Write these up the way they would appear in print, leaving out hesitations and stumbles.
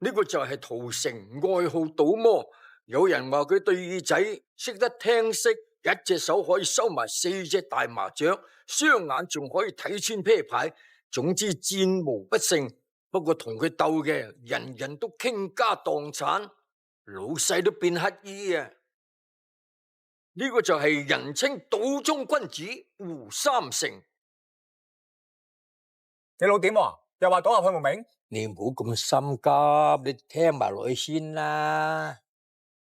呢個就係屠城，愛好賭魔。有人話佢對耳仔識得聽色，一隻手可以收埋4隻大麻雀，雙眼仲可以睇穿啤牌。總之戰無不勝。不過同佢鬥嘅人人都傾家蕩產，老細都變乞衣啊！呢個就係人稱賭中君子胡三成。你老點啊？又話賭俠向無名？你唔好咁心急，你聽埋落去先啦。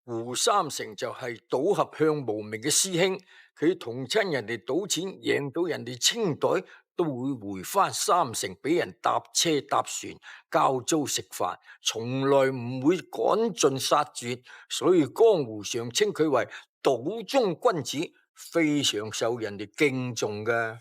胡三成就係賭俠向無名嘅師兄，佢同親人哋賭錢，贏到人哋清袋，都會回翻3成俾人搭車搭船交租食飯，從來唔會趕盡殺絕，所以江湖上稱佢為賭中君子，非常受人哋敬重噶。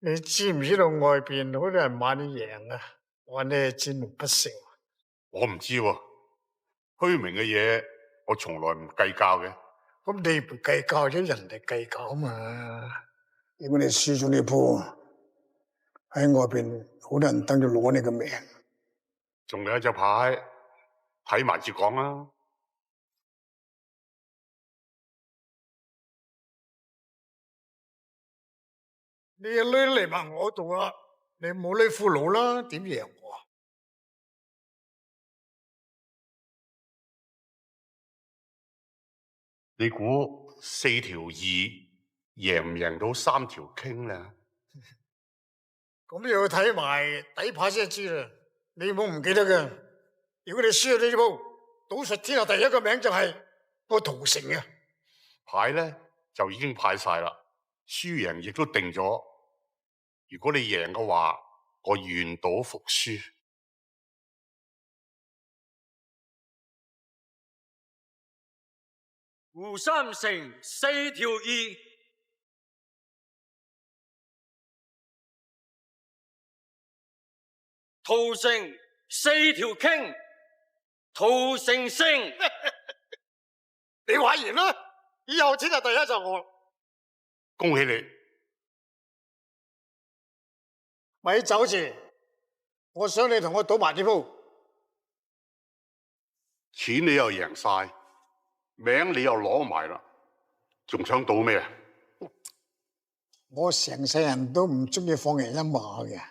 你知唔知道外邊好多人話你贏啊？話你係戰無不勝。我唔知喎，虛名嘅嘢我從來唔計較嘅。咁你唔計較咗，人哋計較嘛？如果你輸咗呢鋪，喺外邊好多人等住攞你嘅命。仲有一隻牌，睇埋至講啦。你嘅女嚟埋我度啦，你冇女俘虜啦，點贏我？你估4條2贏唔贏到3條傾咧？咁又要睇埋底牌先知啦。你唔好唔記得嘅，如果你輸咗呢鋪，賭術天下第一個名就係個屠城嘅牌咧就已經派晒啦，輸贏亦都定咗。如果你贏嘅話，我願賭服輸。胡三成4條2，屠城4條傾，屠城勝。你玩完啦，以後天下第一就我。恭喜你！咪走住，我想你同我賭埋呢鋪。錢你又贏晒，名你又攞埋啦，仲想賭咩啊？我成世人都唔中意放人一馬嘅，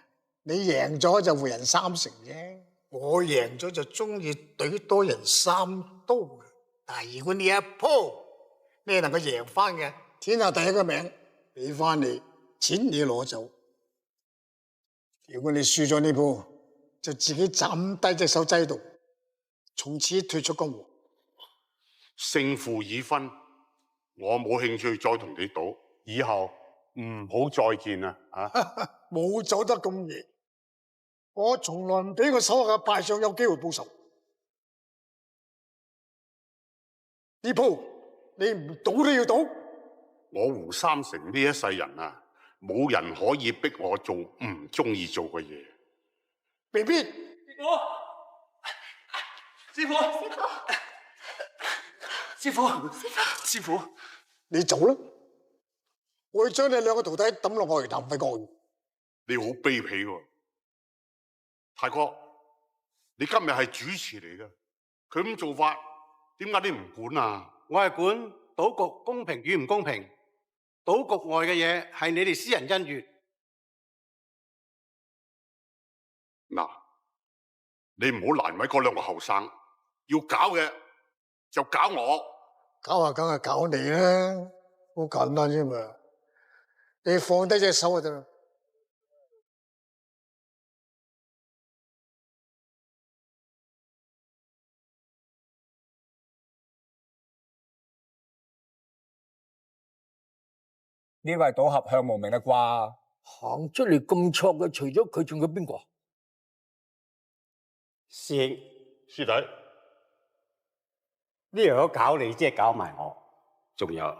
你贏咗就回人3成啫。我贏咗就中意懟多人3刀嘅，但係如果呢一鋪你能夠贏翻嘅，天下第一個名俾翻你，錢你攞走。如果你輸咗呢鋪，就自己斬低隻手擠度，從此退出江湖。勝負已分，我冇興趣再同你賭，以後唔好再見啦啊！冇走得咁遠，我從來唔俾我手下嘅敗將有機會報仇。呢鋪你唔賭都要賭。我胡三成呢一世人啊，冇人可以逼我做唔中意做嘅嘢。未必。師傅，師傅，你走啦！我會將你2個徒弟抌落去潭廢角。你好卑鄙喎，太哥，你今日係主持嚟嘅，佢咁做法，點解你唔管啊？我係管賭局公平與唔公平，賭局外嘅嘢係你哋私人恩怨。嗱，你唔好難為嗰2個後生，要搞嘅就搞我。搞啊，梗係搞你啦，好簡單啫嘛。你放低隻手就得啦。呢位賭俠向無名啦啩？行出嚟咁錯嘅，除咗佢仲有邊個？師兄，師弟，呢樣搞你，即係搞埋我。仲有，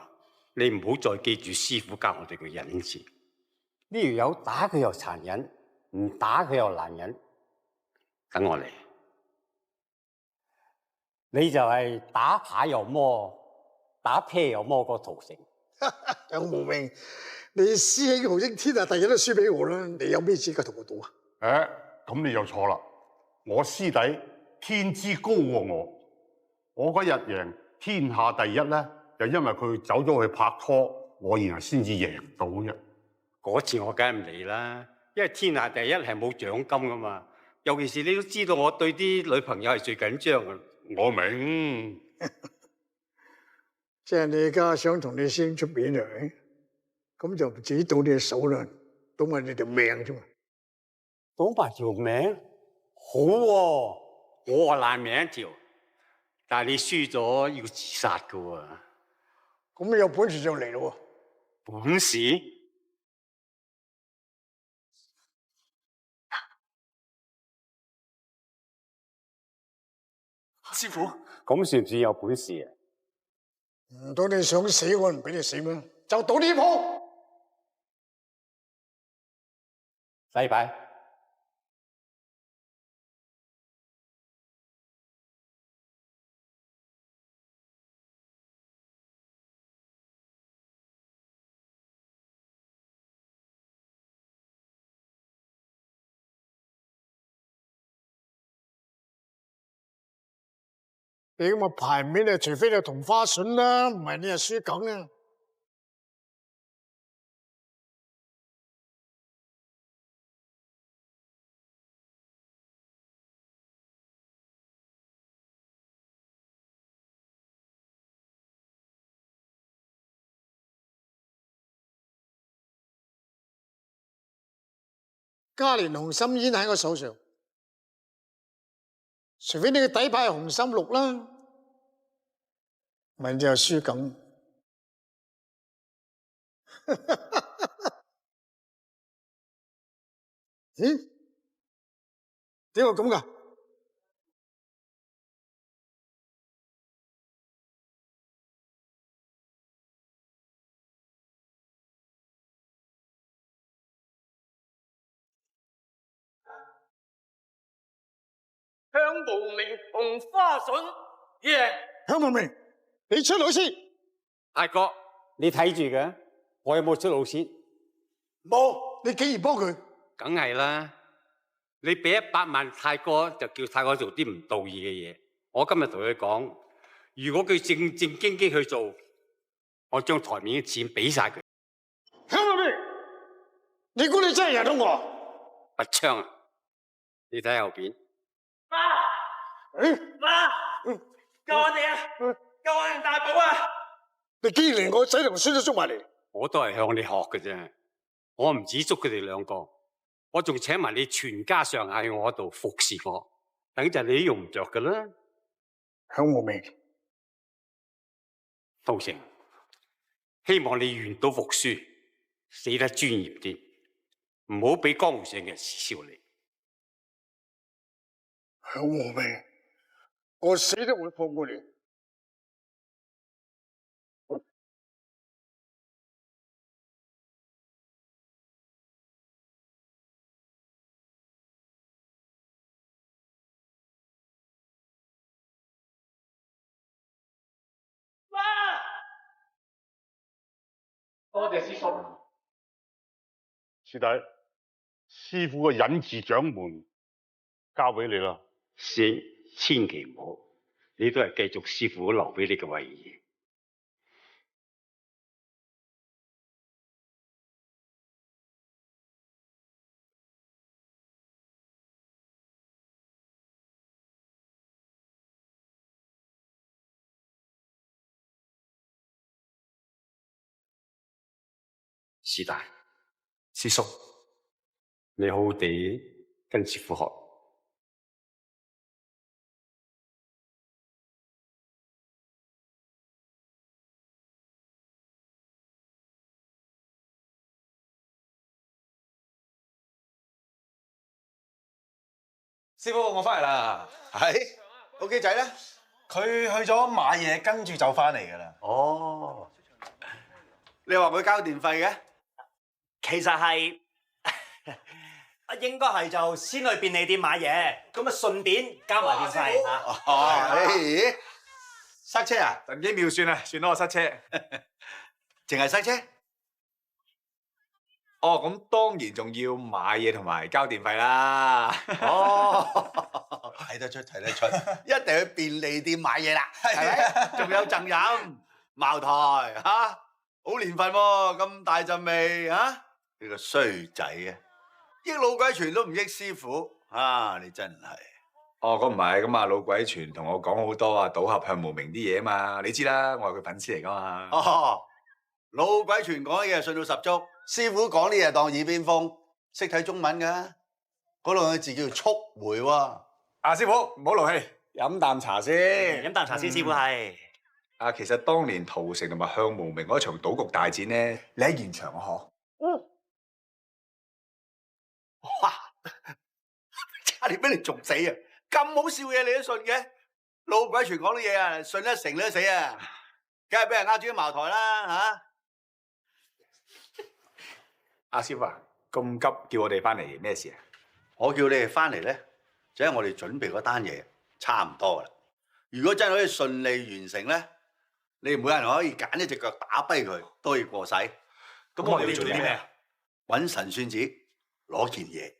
你唔好再記住師傅教我哋嘅忍字。呢條友打佢又殘忍，唔打佢又難忍。等我嚟，你就係打牌又魔，打啤又魔個屠城。向無明，你師兄號稱天下第一都輸俾我啦，你有咩資格同我賭啊？咁你又錯啦！我師弟天資高過我嗰日贏天下第一咧，就因為佢走咗去拍拖，我然後先至贏到啫。嗰次我梗係唔嚟啦，因為天下第一係冇獎金噶嘛。尤其是你都知道我對啲女朋友係最緊張噶。我明，即係你而家想同你師兄出面嚟，咁就唔止賭你隻手啦，賭埋你條命啫嘛。賭埋條命好喎，我話爛命一條，但係你輸咗要自殺噶喎。咁你有本事就嚟咯喎。本事？師傅，咁算唔算有本事啊？唔到你想死，我唔俾你死咩？就賭呢鋪。洗牌。你咁嘅牌面啊，除非你同花順啦，唔係你係輸梗啊！嘉年紅心煙喺我手上，除非你嘅底牌係紅心綠啦，唔係你係輸梗。咦？點解咁㗎？向無明同花順贏。向無明，你出路先。大哥，你睇住嘅，我有冇出路先？冇，你竟然幫佢？梗係啦，你俾100萬泰哥就叫泰哥做啲唔道義嘅嘢。我今日同佢講，如果佢正正經經去做，我將台面嘅錢俾晒佢。向無明，你估你真係贏到我？拔槍啊！你睇後邊。媽，救我哋啊！救我哋大寶啊！你竟然連我仔同孫都捉埋嚟？我都係向你學嘅啫，我唔止捉佢哋2個，我仲請埋你全家上下去我度服侍我，等陣你都用唔着噶啦。向無明，陶成，希望你願賭服輸，死得專業啲，唔好俾江湖上嘅人恥笑你。向無明，我死都唔會放過你。多謝師叔。師弟，師傅嘅隱字掌門交俾你啦。師，千祈唔好，你都係繼續師傅留俾你嘅位置。師大，師叔，你好好地跟師傅學。師傅，我翻嚟啦。係，OK仔咧？佢去咗買嘢，跟住就翻嚟噶啦。哦，你話佢交電費嘅？其其實係應該係就先去便利店買嘢，咁啊順便交埋電費嚇。咦，塞車啊？神機妙算啊！算啦，我塞車，淨係塞車。哦，咁當然仲要買嘢同埋交電費啦。哦，睇得出，一定去便利店買嘢啦，係咪？仲有贈飲茅台嚇，好年份喎，咁大陣味嚇，你個衰仔啊！益老鬼全都唔益師傅啊！你真係。哦，咁唔係，咁啊老鬼全同我講好多啊，賭俠向無名啲嘢啊嘛，你知啦，我係佢粉絲嚟噶嘛。哦，老鬼全講嘢信到十足，師傅講啲嘢當耳邊風，識睇中文噶，嗰兩個字叫做速回喎。啊，師傅唔好勞氣，飲啖茶先。飲啖茶先，師傅係。啊，其實當年屠城同埋向無名嗰場賭局大戰咧，你喺現場啊？嗬。哇！差點俾你中死啊！咁好笑嘢你都信嘅？老鬼全講啲嘢啊，信得成你都死啊！梗係俾人呃住啲茅台啦嚇！阿師傅啊，咁急叫我哋翻嚟咩事啊？我叫你哋翻嚟咧，就因為我哋準備嗰單嘢差唔多啦。如果真係可以順利完成咧，你哋每人可以揀一隻腳打跛佢，都可以過世。咁我哋要做啲咩啊？揾神算子攞件嘢。